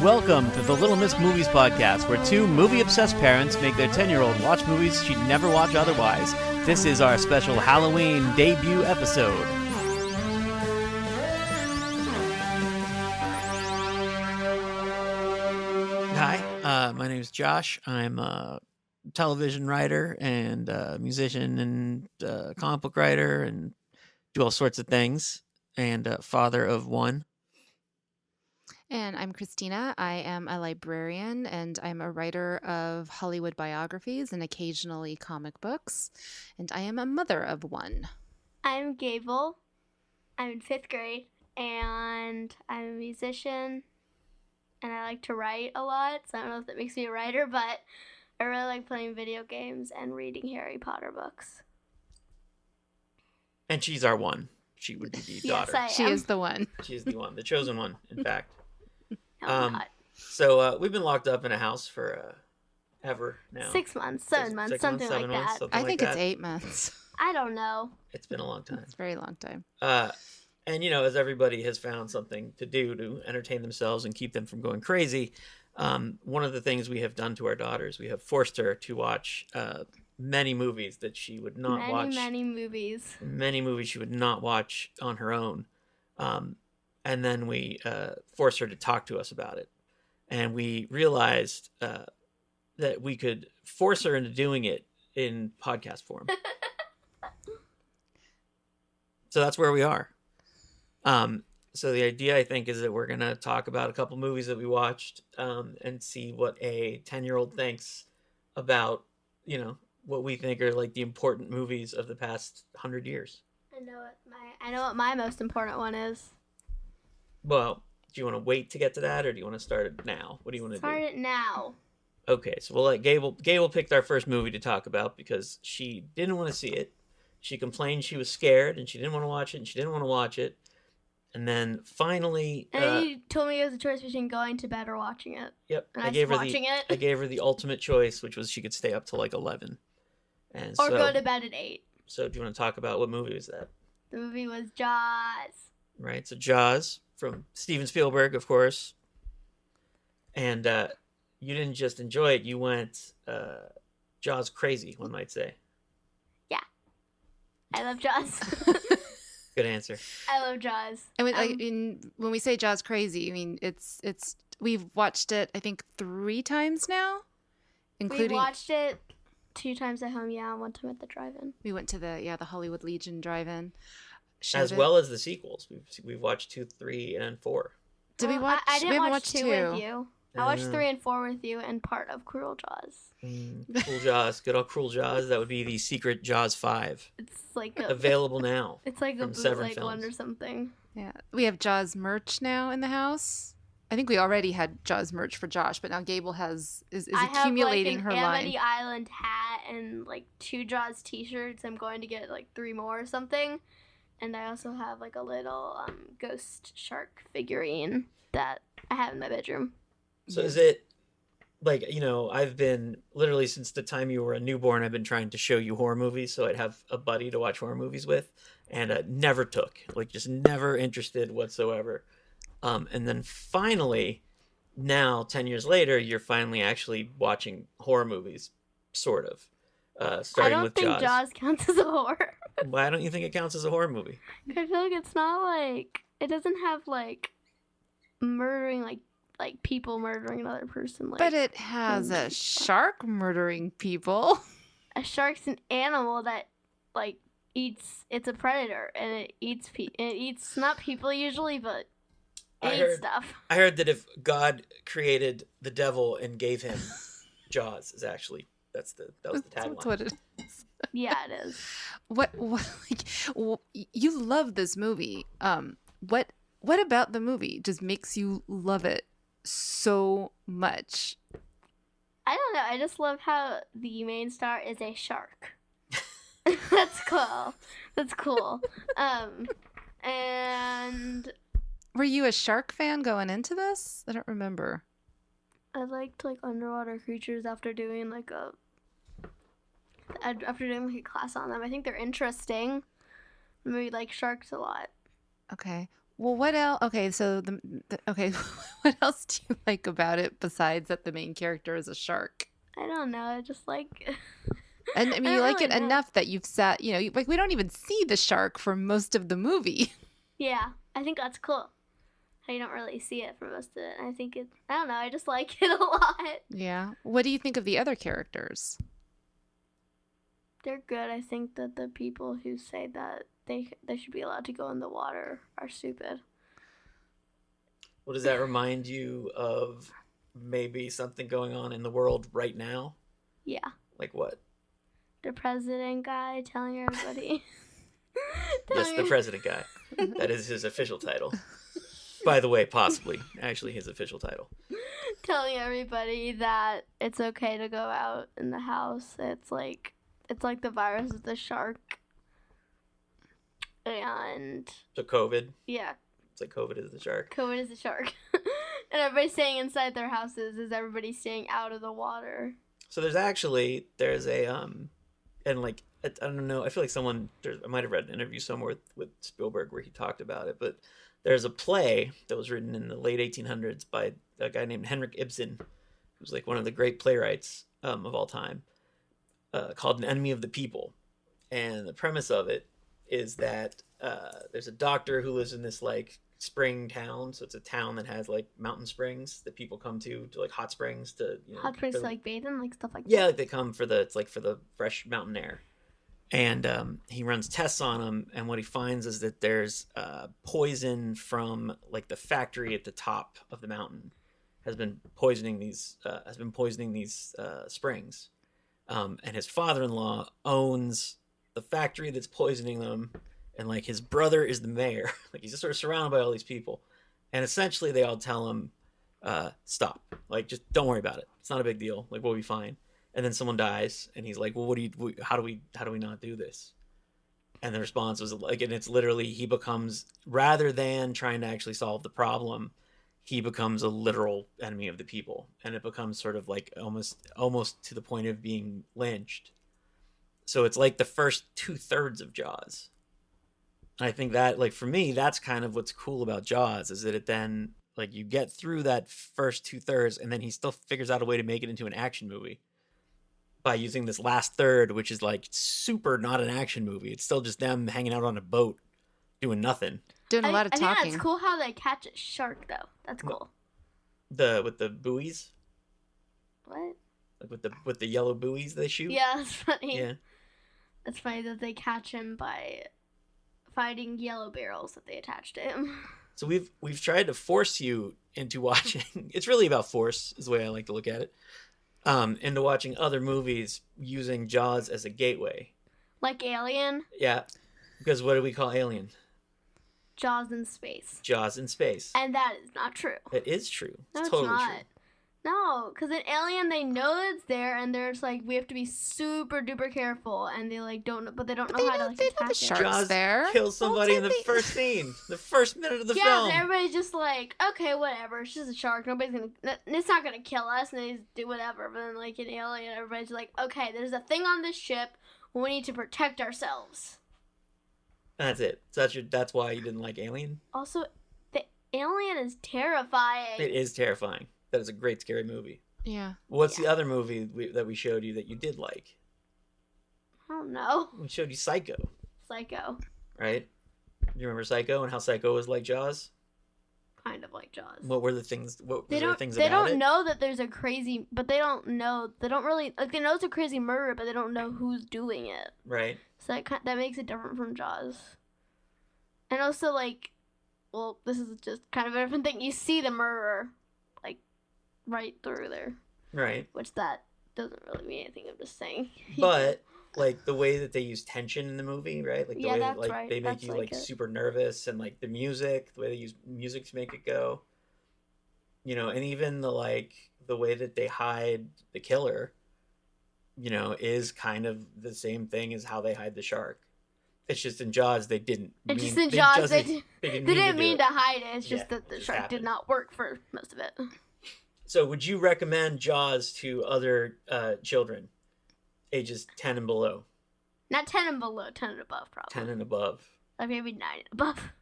Welcome to the Little Miss Movies podcast, where two movie-obsessed parents make their 10-year-old watch movies she'd never watch otherwise. This is our special Halloween debut episode. Hi, my name is Josh. I'm a television writer and musician and comic book writer and do all sorts of things, and father of one. And I'm Christina. I am a librarian and I'm a writer of Hollywood biographies and occasionally comic books. And I am a mother of one. I'm Gable. I'm in 5th grade and I'm a musician and I like to write a lot. So I don't know if that makes me a writer, but I really like playing video games and reading Harry Potter books. And she's our one. She would be the daughter. Yes, I am. She is the one. She is the one, the chosen one, in fact. No, not. So we've been locked up in a house for ever now. 6 months, 7 months, 6 something months, 7 like months, that. something I think like it's that. 8 months. I don't know. It's been a long time. It's a very long time. And, you know, as everybody has found something to do to entertain themselves and keep them from going crazy, one of the things we have done to our daughters, we have forced her to watch many movies that she would not watch. Many movies. Many movies she would not watch on her own. And then we forced her to talk to us about it. And we realized that we could force her into doing it in podcast form. So that's where we are. So the idea, I think, is that we're going to talk about a couple movies that we watched and see what a 10-year-old thinks about, you know, what we think are like the important movies of the past 100 years. I know what my most important one is. Well, do you want to wait to get to that, or do you want to start it now? What do you want to do? Start it now. Okay, so we'll let Gable picked our first movie to talk about because she didn't want to see it. She complained she was scared, and she didn't want to watch it, and she didn't want to watch it. And then finally... And then you told me it was a choice between going to bed or watching it. Yep. And I gave her the ultimate choice, which was she could stay up till like 11. And or go to bed at 8. So do you want to talk about what movie was that? The movie was Jaws. Right, so Jaws from Steven Spielberg, of course. And you didn't just enjoy it, you went Jaws crazy, one might say. Yeah. I love Jaws. Good answer. I love Jaws. I mean, when we say Jaws crazy, I mean, it's we've watched it, I think, 3 times now, including... We watched it 2 times at home, and 1 time at the drive-in. We went to the Hollywood Legion drive-in. As well as the sequels. We've watched 2, 3, and 4. Did we watch? I didn't we watch 2 with you. I watched 3 and 4 with you and part of Cruel Jaws. Cruel Jaws. Good old Cruel Jaws. That would be the secret Jaws 5. It's like available now. It's like a bootleg one or something. Yeah. We have Jaws merch now in the house. I think we already had Jaws merch for Josh, but now Gable is accumulating her line. I have Amity Island hat and like 2 Jaws t-shirts. I'm going to get like 3 more or something. And I also have like a little ghost shark figurine that I have in my bedroom. So is it like, you know, I've been literally since the time you were a newborn, I've been trying to show you horror movies. So I'd have a buddy to watch horror movies with, and never took, like just never interested whatsoever. And then finally, now 10 years later, you're finally actually watching horror movies, sort of. Starting with Jaws. I don't think Jaws counts as a horror. Why don't you think it counts as a horror movie? I feel like it's not like, it doesn't have like murdering, like people murdering another person. Like, but it has a shark murdering people. A shark's an animal that like eats. It's a predator and it eats it eats not people usually, but stuff. I heard that if God created the devil and gave him Jaws, is actually that was the tagline. That's what it is. Yeah, it is. What you love this movie? What about the movie just makes you love it so much? I don't know. I just love how the main star is a shark. That's cool. That's cool. And were you a shark fan going into this? I don't remember. I liked like underwater creatures after doing like a class on them. I think they're interesting. I really like sharks a lot. Okay. Well, what else? Okay, so okay, what else do you like about it besides that the main character is a shark? I don't know. I just like. And I mean, I you don't like really it know. enough that you've sat, like we don't even see the shark for most of the movie. Yeah, I think that's cool. How you don't really see it for most of it. I think it. I don't know. I just like it a lot. Yeah. What do you think of the other characters? They're good. I think that the people who say that they should be allowed to go in the water are stupid. What does that remind you of? Maybe something going on in the world right now? Yeah, Like what? the president guy telling everybody. Yes, the president guy. That is his official title. By the way, possibly actually his official title. Telling everybody that it's okay to go out in the house. It's like the virus is the shark. And So COVID. yeah, It's like COVID is the shark. COVID is the shark. And everybody's staying inside their houses is everybody staying out of the water. So there's a and like I don't know, I feel like I might have read an interview somewhere with Spielberg where he talked about it, but there's a play that was written in the late 1800s by a guy named Henrik Ibsen, who's like one of the great playwrights of all time, called An Enemy of the People. And the premise of it is that there's a doctor who lives in this like spring town. So it's a town that has like mountain springs that people come to like hot springs to, Hot springs to like bathe in, like stuff like yeah, that. like they come for the fresh mountain air. And he runs tests on them, and what he finds is that there's poison from like the factory at the top of the mountain has been poisoning these springs. And his father-in-law owns the factory that's poisoning them, and like his brother is the mayor. Like he's just sort of surrounded by all these people, and essentially they all tell him, "Stop! Like just don't worry about it. It's not a big deal. Like we'll be fine." And then someone dies, and he's like, "Well, how do we not do this?" And the response was like, and it's literally he becomes, rather than trying to actually solve the problem, he becomes a literal enemy of the people, and it becomes sort of like almost to the point of being lynched. So it's like the first 2/3 of Jaws. I think that, like, for me, that's kind of what's cool about Jaws, is that it then, like, you get through that first 2/3, and then he still figures out a way to make it into an action movie by using this last third, which is like super not an action movie. It's still just them hanging out on a boat doing nothing. Doing a lot of I talking. think that's cool how they catch a shark though. That's cool. With the buoys, What? like with the yellow buoys they shoot. Yeah, that's funny. Yeah. That's funny that they catch him by fighting yellow barrels that they attach to him. So we've tried to force you into watching. It's really about force, is the way I like to look at it. Into watching other movies using Jaws as a gateway. Like Alien, Yeah, because what do we call Alien? Jaws in space. Jaws in space. And that is not true. It is true. No, It's it's totally not. true. No, because in Alien they know it's there, and they're just like, we have to be super duper careful, and they like don't know, but they don't know how to like they know attack the it. shark- Shark's Jaws there. kills somebody in the first scene, the first minute of the Yeah, film. but everybody's just like, okay, whatever. It's just a shark. It's not gonna kill us, and they just do whatever. But then, like in Alien, everybody's like, okay, there's a thing on this ship. We need to protect ourselves. That's it. So that's why you didn't like Alien? Also, the Alien is terrifying. It is terrifying. That is a great scary movie. Yeah. What's the other movie that we showed you that you did like? I don't know. We showed you Psycho, Psycho, right? You remember Psycho and how Psycho was like Jaws? kind of like Jaws. What were the things? What They were there don't. things They about don't it? know that there's a crazy, but they don't know. They don't really like. They know it's a crazy murder, but they don't know who's doing it. Right. So that makes it different from Jaws. And also, like, well, this is just kind of a different thing. You see the murderer, like, right through there, Right. which that doesn't really mean anything. I'm just saying. But like the way that they use tension in the movie, right? Like the Yeah, way that that's like right. they make That's you like like it. super nervous, and like the music, the way they use music to make it go. You know, and even the way that they hide the killer, you know, is kind of the same thing as how they hide the shark. It's just in Jaws they didn't. It's mean, just in Jaws they they didn't didn't do mean it. to hide it. It's just Yeah, that the it just shark happened. did not work for most of it. So, would you recommend Jaws to other children, ages 10 and below? Not 10 and below, 10 and above, probably. 10 and above. Like maybe 9 and above.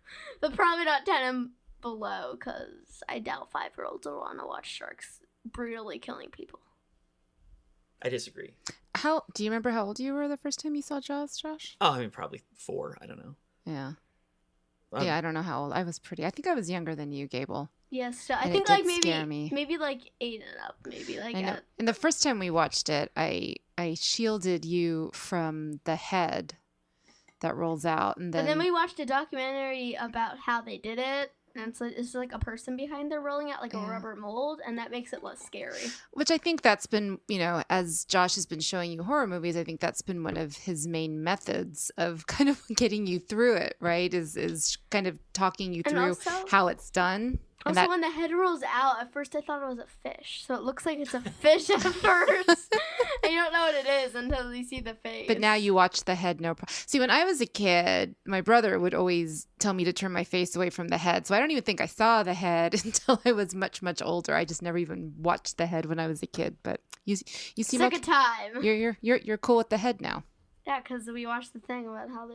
But probably not 10 and below, because I doubt 5-year-olds will want to watch sharks brutally killing people. I disagree. Do you remember how old you were the first time you saw Jaws, Josh? Oh, I mean, probably 4. I don't know. Yeah. Um, Yeah, I don't know how old. I think I was younger than you, Gable. Yes, so I And think it like did scare me. maybe like 8 and up, maybe like I know. And the first time we watched it, I shielded you from the head that rolls out, and then we watched a documentary about how they did it, and it's like a person behind there rolling out like a rubber mold, and that makes it less scary. Which I think that's been, as Josh has been showing you horror movies, I think that's been one of his main methods of kind of getting you through it, right? Is kind of talking you through how it's done. Also, when the head rolls out, at first I thought it was a fish. So it looks like it's a fish at first. And you don't know what it is until you see the face. But now you watch the head, no problem. See, when I was a kid, my brother would always tell me to turn my face away from the head. So I don't even think I saw the head until I was much, much older. I just never even watched the head when I was a kid. But you seem second time. You're cool with the head now. Yeah, because we watched the thing about how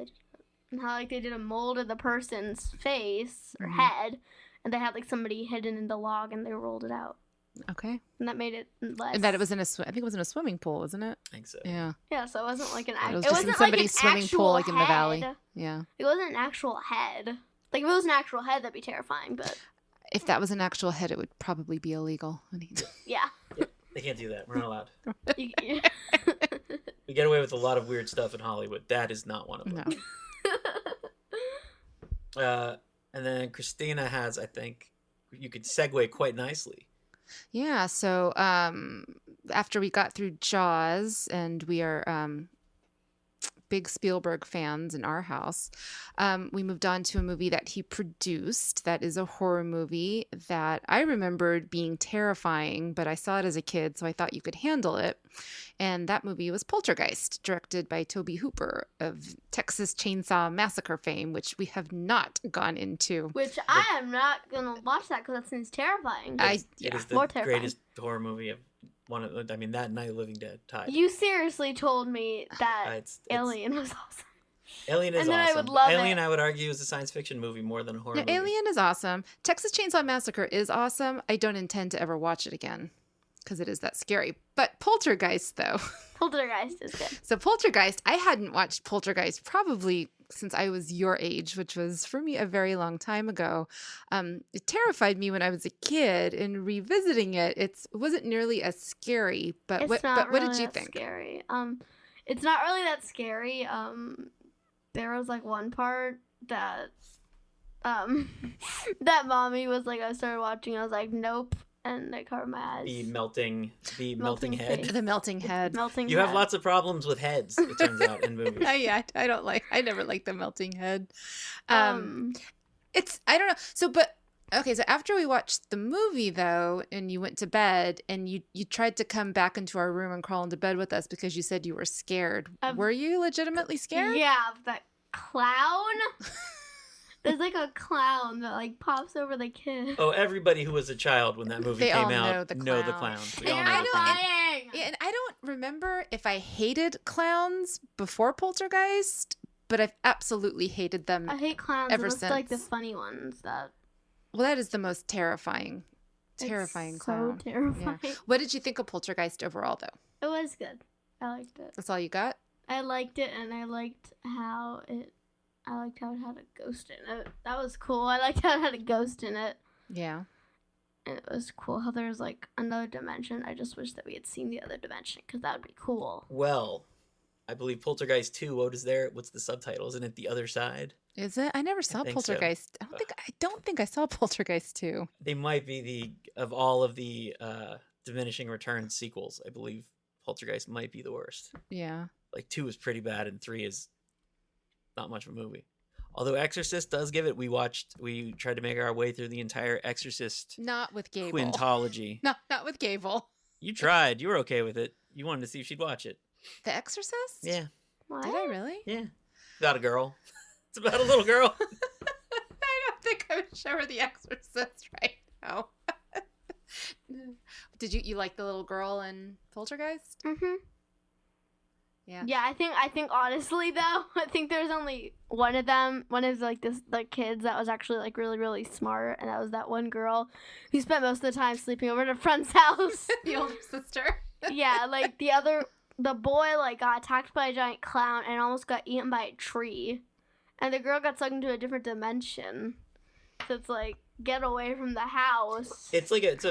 they did a mold of the person's face or head. And they had like somebody hidden in the log, and they rolled it out. Okay. And that made it less. And that it was I think it was in a swimming pool, wasn't it? I think so. Yeah. Yeah, so it wasn't like It was just in somebody's swimming pool, like in the valley. Yeah. It wasn't an actual head. Like if it was an actual head, that'd be terrifying. But if that was an actual head, it would probably be illegal. Yeah. They can't do that. We're not allowed. You- We get away with a lot of weird stuff in Hollywood. That is not one of them. No. And then Christina has, I think, you could segue quite nicely. Yeah. So after we got through Jaws, and we are big Spielberg fans in our house, we moved on to a movie that he produced that is a horror movie that I remembered being terrifying, but I saw it as a kid, so I thought you could handle it. And that movie was Poltergeist, directed by Tobe Hooper of Texas Chainsaw Massacre fame, which we have not gone into. Which I am not going to watch that because that seems terrifying. It is the greatest horror movie of that and Night of the Living Dead tied. You seriously told me that Alien was awesome. Alien is and then awesome. I would love Alien, it. I would argue, is a science fiction movie more than a horror movie. Alien is awesome. Texas Chainsaw Massacre is awesome. I don't intend to ever watch it again because it is that scary. But Poltergeist, though. Poltergeist is good. So Poltergeist, I hadn't watched Poltergeist probably since I was your age, which was for me a very long time ago. It terrified me when I was a kid, and revisiting it, it wasn't nearly as scary. But what did you think? Scary. It's not really that scary. There was like one part that that mommy was like, I started watching, I was like, nope. And I covered my eyes. The melting head. The melting head. You have lots of problems with heads, it turns out, in movies. Yeah, I never liked the melting head. I don't know. So after we watched the movie, though, and you went to bed, and you tried to come back into our room and crawl into bed with us because you said you were scared. Were you legitimately scared? Yeah, that clown. There's like a clown that like pops over the kid. Oh, everybody who was a child when that movie came out know the clown. And I don't remember if I hated clowns before Poltergeist, but I've absolutely hated them. I hate clowns ever since. since. Like the funny ones that. Well, that is the most terrifying clown. So terrifying. Yeah. What did you think of Poltergeist overall, though? It was good. I liked it. That's all you got? I liked it, and I liked how it had a ghost in it. That was cool. I liked how it had a ghost in it. Yeah. And it was cool how there's like another dimension. I just wish that we had seen the other dimension because that would be cool. Well, I believe Poltergeist 2, what's the subtitle? Isn't it The Other Side? Is it? I never saw Poltergeist. So. I don't think I saw Poltergeist 2. They might be of all of the diminishing returns sequels, I believe Poltergeist might be the worst. Yeah. Like 2 is pretty bad and 3 is not much of a movie. Although Exorcist does give it. We tried to make our way through the entire Exorcist. Not with Gable. Quintology. No, not with Gable. You tried. You were okay with it. You wanted to see if she'd watch it. The Exorcist? Yeah. What? Did I really? Yeah. About a girl. It's about a little girl. I don't think I would show her The Exorcist right now. Did you like the little girl in Poltergeist? Mm-hmm. Yeah. Yeah, I think honestly though, I think there's only one of them, one of like this like kids that was actually like really really smart, and that was that one girl who spent most of the time sleeping over at a friend's house. The older sister. Yeah, like the boy like got attacked by a giant clown and almost got eaten by a tree, and the girl got sucked into a different dimension. So it's like get away from the house. It's like it's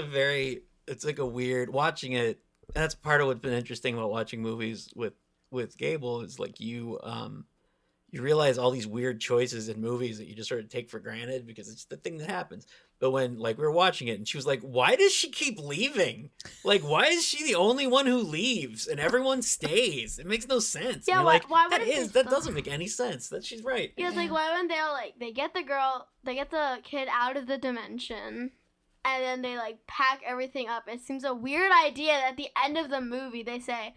like a weird watching it. That's part of what's been interesting about watching movies with Gable is like you realize all these weird choices in movies that you just sort of take for granted because it's the thing that happens. But when like we were watching it and she was like, "Why does she keep leaving? Like, why is she the only one who leaves and everyone stays? It makes no sense." Yeah, and you're why- like, why that wouldn't is they that stop? doesn't make any sense. That she's right. Yeah, it's like why wouldn't they all like they get the kid out of the dimension, and then they like pack everything up. It seems a weird idea that at the end of the movie they say,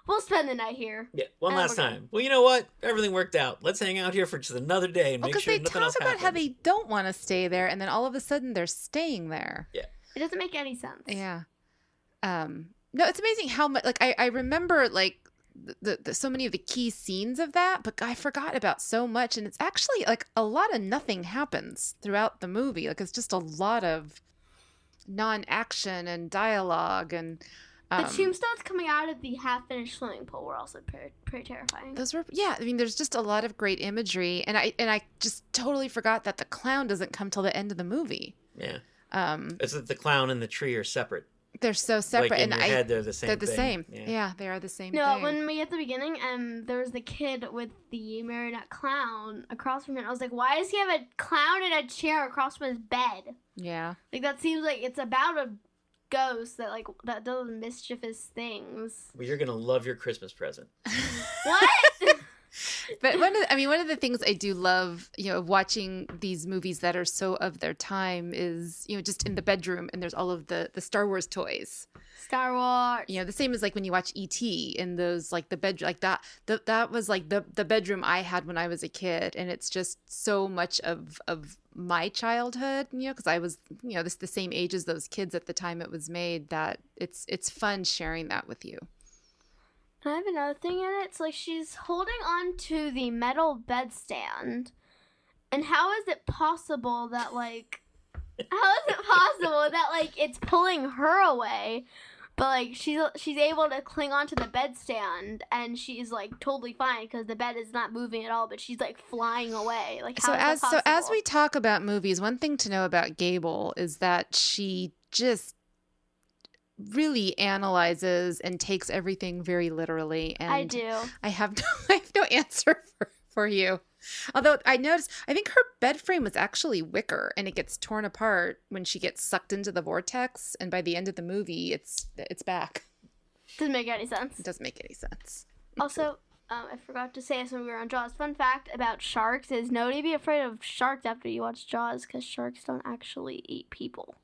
"We'll spend the night here." Yeah, one And then last we're gone. time. Well, you know what? Everything worked out. Let's hang out here for just another day and Well, make because sure they nothing talk else about happens. how they don't want to stay there, and then all of a sudden they're staying there. Yeah. It doesn't make any sense. Yeah. No, it's amazing how much. Like I remember like the so many of the key scenes of that, but I forgot about so much, and it's actually like a lot of nothing happens throughout the movie. Like it's just a lot of non-action and dialogue and. The tombstones coming out of the half-finished swimming pool were also pretty terrifying. Those were I mean there's just a lot of great imagery, and I just totally forgot that the clown doesn't come till the end of the movie. Yeah. It's that the clown and the tree are separate. They're so separate, Like in and your head, they're the same. they're the thing. same. Yeah. Yeah, they are the same. No, thing. when we at the beginning, there was the kid with the marionette clown across from him. I was like, why does he have a clown in a chair across from his bed? Yeah. Like that seems like it's about a ghost that does mischievous things. Well, you're gonna love your Christmas present. What? But one of the things I do love, of watching these movies that are so of their time is, just in the bedroom and there's all of the Star Wars toys. Star Wars. The same as like when you watch E.T. in those like the bedroom, like that was like the bedroom I had when I was a kid, and it's just so much of my childhood, because I was, the same age as those kids at the time it was made, that it's fun sharing that with you. I have another thing in it. It's like she's holding on to the metal bedstand. And how is it possible that it's pulling her away? But like she's able to cling onto the bedstand, and she's like totally fine because the bed is not moving at all, but she's like flying away. Like how is that possible? So as we talk about movies, one thing to know about Gable is that she just really analyzes and takes everything very literally, and I do. I have no answer for you. Although I think her bed frame was actually wicker, and it gets torn apart when she gets sucked into the vortex, and by the end of the movie it's back. Doesn't make any sense. It doesn't make any sense. Also, I forgot to say this when we were on Jaws. Fun fact about sharks is nobody be afraid of sharks after you watch Jaws, because sharks don't actually eat people.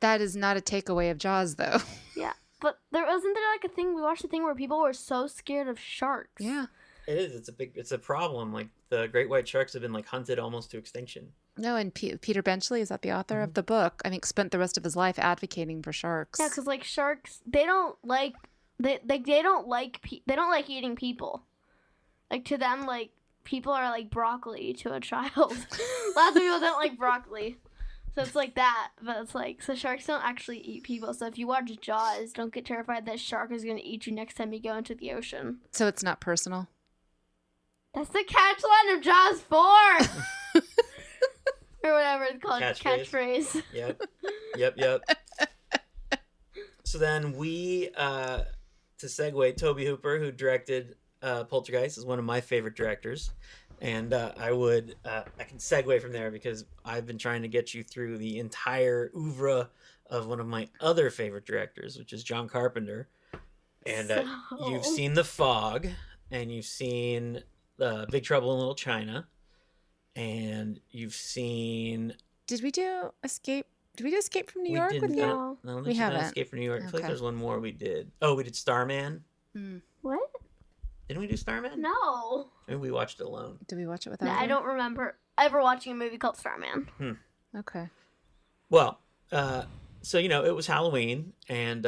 That is not a takeaway of Jaws, though. Yeah, but wasn't there like a thing, we watched a thing where people were so scared of sharks. Yeah. It is. It's a problem. Like the great white sharks have been like hunted almost to extinction. No, and Peter Benchley, is that the author of the book? I think spent the rest of his life advocating for sharks. Yeah, because like sharks, they don't like eating people. Like to them, like people are like broccoli to a child. Lots of people don't like broccoli. So it's like that, but it's like, so sharks don't actually eat people. So if you watch Jaws, don't get terrified that shark is going to eat you next time you go into the ocean. So it's not personal? That's the catchline of Jaws 4! Or whatever it's called, catchphrase. Yep. So then we, to segue, Tobe Hooper, who directed Poltergeist, is one of my favorite directors. And I can segue from there because I've been trying to get you through the entire oeuvre of one of my other favorite directors, which is John Carpenter. And you've seen The Fog, and you've seen Big Trouble in Little China, and you've seen... Did we do Escape from New York with you? No. No, We haven't. Escape from New York. I feel like Okay. there's one more we did. Oh, we did Starman. What? Didn't we do Starman? No. Maybe we watched it alone. Did we watch it without No, I you? don't remember ever watching a movie called Starman. Okay. Well, So it was Halloween, and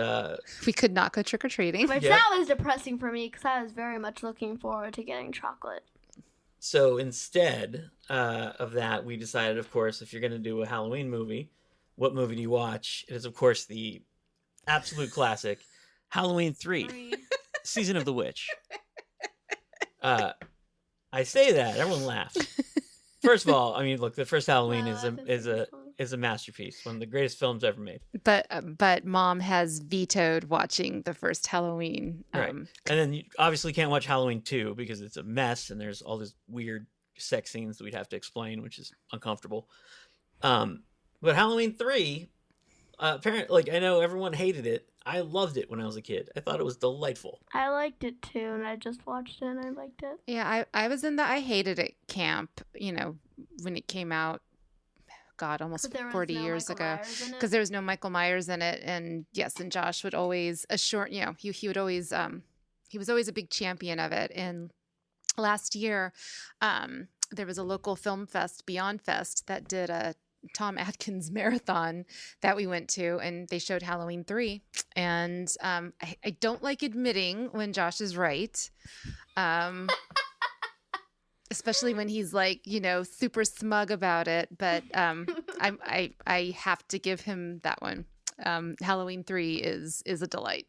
We could not go trick or treating. Which Yep. that was depressing for me because I was very much looking forward to getting chocolate. so instead of that, we decided, of course, if you're going to do a Halloween movie, what movie do you watch? It is, of course, the absolute classic, Halloween 3, Season of the Witch. I say that, everyone laughs. First of all, I mean, look, the first Halloween No, is I think it's fun. a masterpiece, one of the greatest films ever made. But Mom has vetoed watching the first Halloween. Right. And then you obviously can't watch Halloween 2 because it's a mess and there's all these weird sex scenes that we'd have to explain, which is uncomfortable. But Halloween 3, apparently, like, I know everyone hated it. I loved it when I was a kid. I thought it was delightful. I liked it too, and I just watched it and I liked it. Yeah, I was in the I hated it camp, when it came out, God, almost But there was 40 no years Michael ago. Myers in it. Because there was no Michael Myers in it. And yes, and Josh would always assure, he would always, he was always a big champion of it. And last year, there was a local film fest, Beyond Fest, that did a Tom Atkins marathon that we went to, and they showed Halloween 3. And I don't like admitting when Josh is right. Especially when he's like, super smug about it. But I have to give him that one. Halloween 3 is a delight.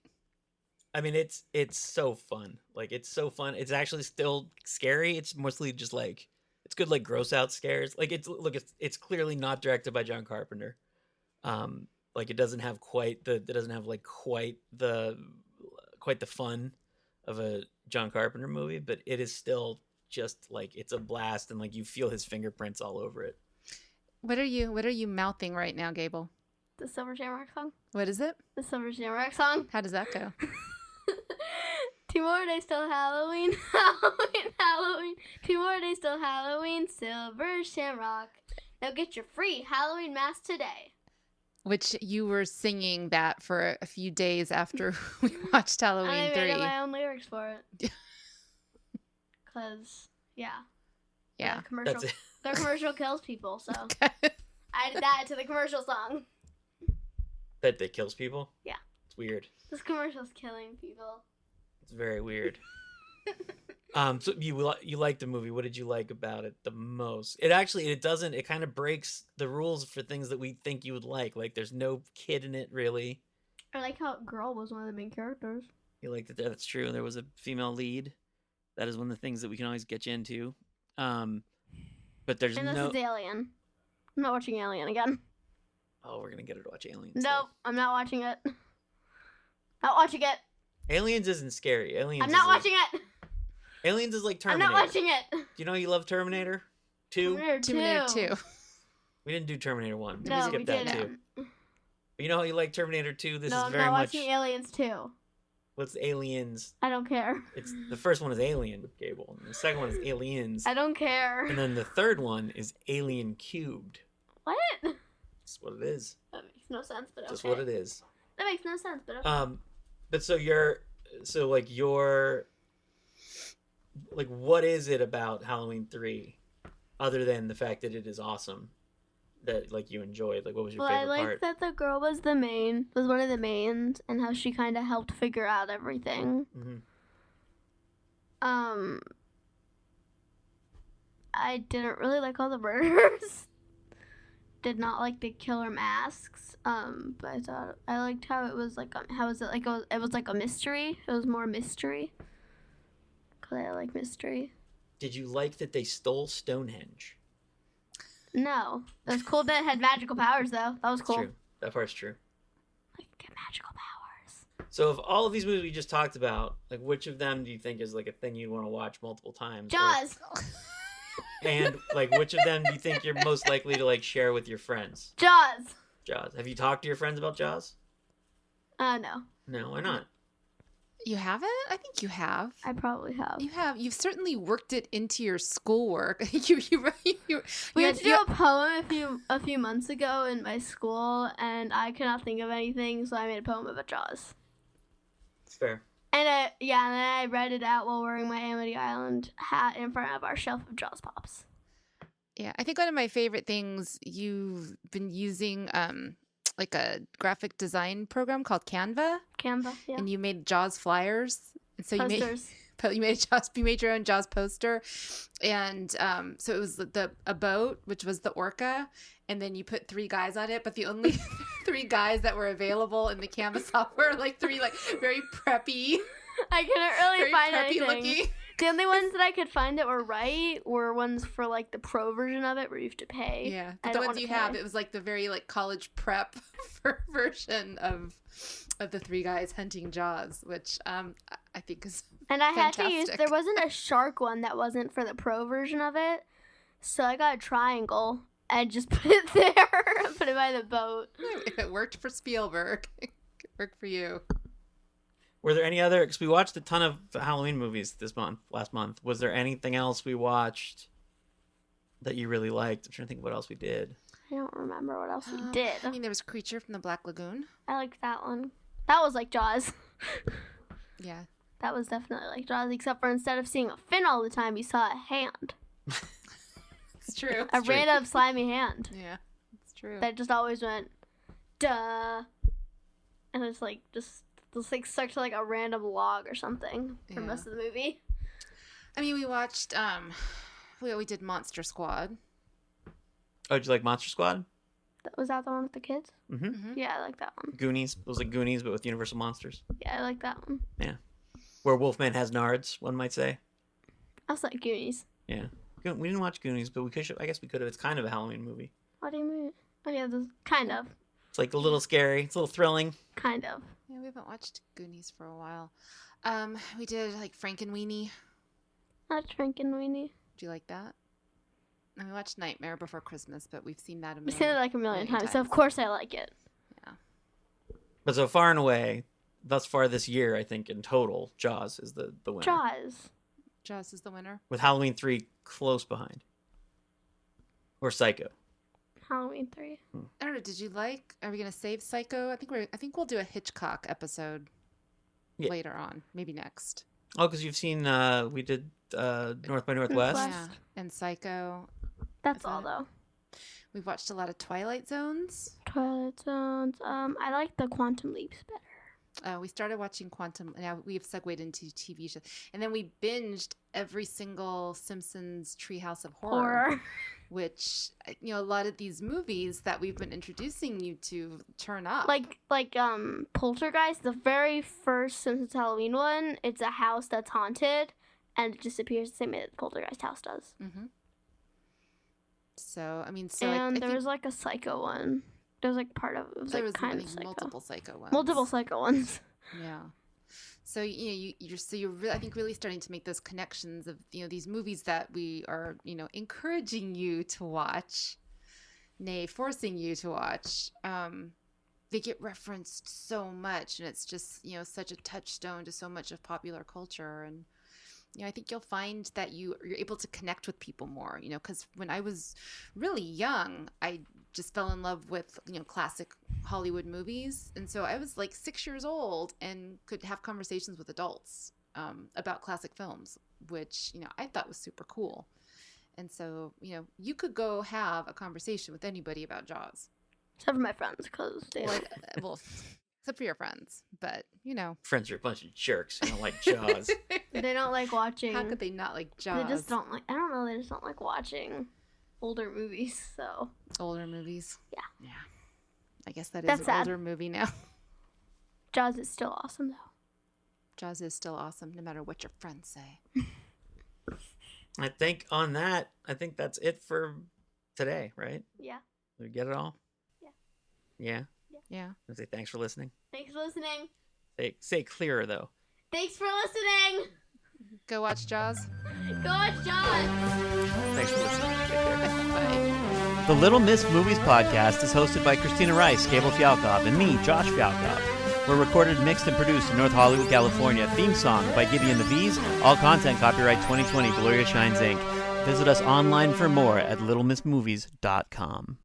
I mean, it's so fun. Like, it's so fun. It's actually still scary. It's mostly just like, it's good, like, gross out scares. Like, it's clearly not directed by John Carpenter. Like, it doesn't have quite the fun of a John Carpenter movie, but it is still just like, it's a blast, and like, you feel his fingerprints all over it. What are you mouthing right now, Gable? The Silver Shamrock song. What is it? The Silver Shamrock song. How does that go? 2 more days till Halloween, Halloween, Halloween. 2 more days till Halloween, Silver Shamrock. Now get your free Halloween mask today. Which you were singing that for a few days after we watched Halloween And I 3. made up my own lyrics for it. Because, yeah. Yeah. Commercial. That's it. Their commercial kills people, so Okay. I added that to the commercial song. That kills people? Yeah. It's weird. This commercial's killing people. It's very weird. So you liked the movie. What did you like about it the most? It kind of breaks the rules for things that we think you would like. Like, there's no kid in it, really. I like how Girl was one of the main characters. You liked it. That's true. There was a female lead. That is one of the things that we can always get you into. But there's And this no... is Alien. I'm not watching Alien again. Oh, we're going to get her to watch Aliens. Nope, I'm not watching it. Not watching it. Aliens isn't scary. Aliens I'm not is watching it. Aliens is like I'm Terminator. not watching it. Do you know you love Terminator 2? Terminator 2. We didn't do Terminator 1. No, we we skipped that didn't. too. But you know how you like Terminator 2? This No, is I'm very not much... watching Aliens 2. What's Aliens? I don't care. It's the first one is Alien with Gable, and the second one is Aliens, I don't care. and then the third one is Alien Cubed. What? That's what it is. That makes no sense, but okay. Just what it is. That makes no sense, but okay. But what is it about Halloween 3, other than the fact that it is awesome, that like you enjoyed? Like, what was your Well, I favorite liked part? that the girl was one of the mains, and how she kind of helped figure out everything. Mm-hmm. I didn't really like all the murders. Did not like the killer masks. But I liked how it was like, it was like a mystery. It was more mystery. Cause I like mystery. Did you like that they stole Stonehenge? No, it was cool that it had magical powers though. That was It's cool. true. That part's true. Like, get magical powers. So, of all of these movies we just talked about, like, which of them do you think is like a thing you'd want to watch multiple times? Jaws. And like, which of them do you think you're most likely to like share with your friends? Jaws. Jaws. Have you talked to your friends about Jaws? No. No, why not? You haven't? I think you have. I probably have. You have. You've certainly worked it into your schoolwork. We had to do a poem a few months ago in my school, and I could not think of anything, so I made a poem about Jaws. It's fair. And then I read it out while wearing my Amity Island hat in front of our shelf of Jaws pops. Yeah, I think one of my favorite things you've been using like a graphic design program called Canva, Canva, yeah. and you made Jaws flyers. And so Posters. you made your own Jaws poster, and so it was a boat, which was the orca, and then you put 3 guys on it, but the only 3 guys that were available in the Canva software, like 3 like very preppy, I couldn't really very find preppy anything. looking. The only ones that I could find that were right were ones for like the pro version of it where you have to pay. Yeah, I but the don't ones wanna you pay. have, it was like the very like college prep version of the 3 guys hunting Jaws, which I think is And I had to use, fantastic. there wasn't a shark one that wasn't for the pro version of it. So I got a triangle and just put it there, put it by the boat. If it worked for Spielberg, it could work for you. Were there any other? Because we watched a ton of Halloween movies last month. Was there anything else we watched that you really liked? I'm trying to think of what else we did. I don't remember what else we did. I mean, there was Creature from the Black Lagoon. I liked that one. That was like Jaws. Yeah. That was definitely like Jaws, except for instead of seeing a fin all the time, you saw a hand. It's true. A random slimy hand Yeah, it's true. that just always went, duh. And it's like, just like stuck to like a random log or something for Yeah. most of the movie. I mean, we watched, we did Monster Squad. Oh, did you like Monster Squad? Was that the one with the kids? Mm-hmm. Mm-hmm. Yeah, I like that one. Goonies. It was like Goonies, but with Universal monsters. Yeah, I like that one. Where Wolfman has nards, one might say. I was like Goonies. Yeah. We didn't watch Goonies, but I guess we could have. It's kind of a Halloween movie. What do you mean? Oh yeah, kind of. It's like a little scary. It's a little thrilling. Kind of. Yeah, we haven't watched Goonies for a while. We did like Frankenweenie. Not drinking weenie. Do you like that? And we watched Nightmare Before Christmas, but we've seen that a I've million. seen it like a million million times, so of times. course I like it. But so far and away, thus far this year, I think in total, Jaws is the winner. Jaws. Jaws is the winner. With Halloween 3 close behind. Or Psycho. Halloween 3. I don't know. Did you like? Are we gonna save Psycho? I think we'll do a Hitchcock episode Yeah. later on, maybe next. Oh, because you've seen, we did North by Northwest. Northwest. Yeah, and Psycho. That's Is that all it? though. We've watched a lot of Twilight Zones. Twilight Zones. I like the Quantum Leaps better. We started watching Quantum. Now we've segued into TV shows, and then we binged every single Simpsons Treehouse of Horror, which a lot of these movies that we've been introducing you to turn up. like Poltergeist, the very first Simpsons Halloween one. It's a house that's haunted, and it just appears the same way that the Poltergeist house does. Mm-hmm. So I mean, And I there think was like a Psycho one. There was like part of it was there like was kind of Psycho. multiple Psycho ones. Multiple Psycho ones. Yeah. So you're really, I think really starting to make those connections of these movies that we are encouraging you to watch, nay forcing you to watch. They get referenced so much, and it's just such a touchstone to so much of popular culture. And I think you'll find that you're able to connect with people more. Because when I was really young, I just fell in love with classic Hollywood movies, and so I was like 6 years old and could have conversations with adults about classic films, which I thought was super cool. And so you could go have a conversation with anybody about Jaws. Except for my friends, because they Well, except for your friends, but Friends are a bunch of jerks. You don't like Jaws. they don't like watching. How could they not like Jaws? They just don't like. I don't know. They just don't like watching older movies. So Older movies. Yeah. Yeah. I guess that is That's an sad. older movie now. Jaws is still awesome though. Jaws is still awesome, no matter what your friends say. I think on that, that's it for today, right? Yeah. Did we get it all? Yeah. Yeah? Yeah. I say thanks for listening. Thanks for listening. Say clearer, though. Thanks for listening. Go watch Jaws. Go watch Jaws. Thanks for listening. Take care. Bye. The Little Miss Movies podcast is hosted by Christina Rice, Gable Fialkov, and me, Josh Fialkov. We're recorded, mixed, and produced in North Hollywood, California. Theme song by Gibby and the Bees. All content copyright 2020, Gloria Shines Inc. Visit us online for more at littlemissmovies.com.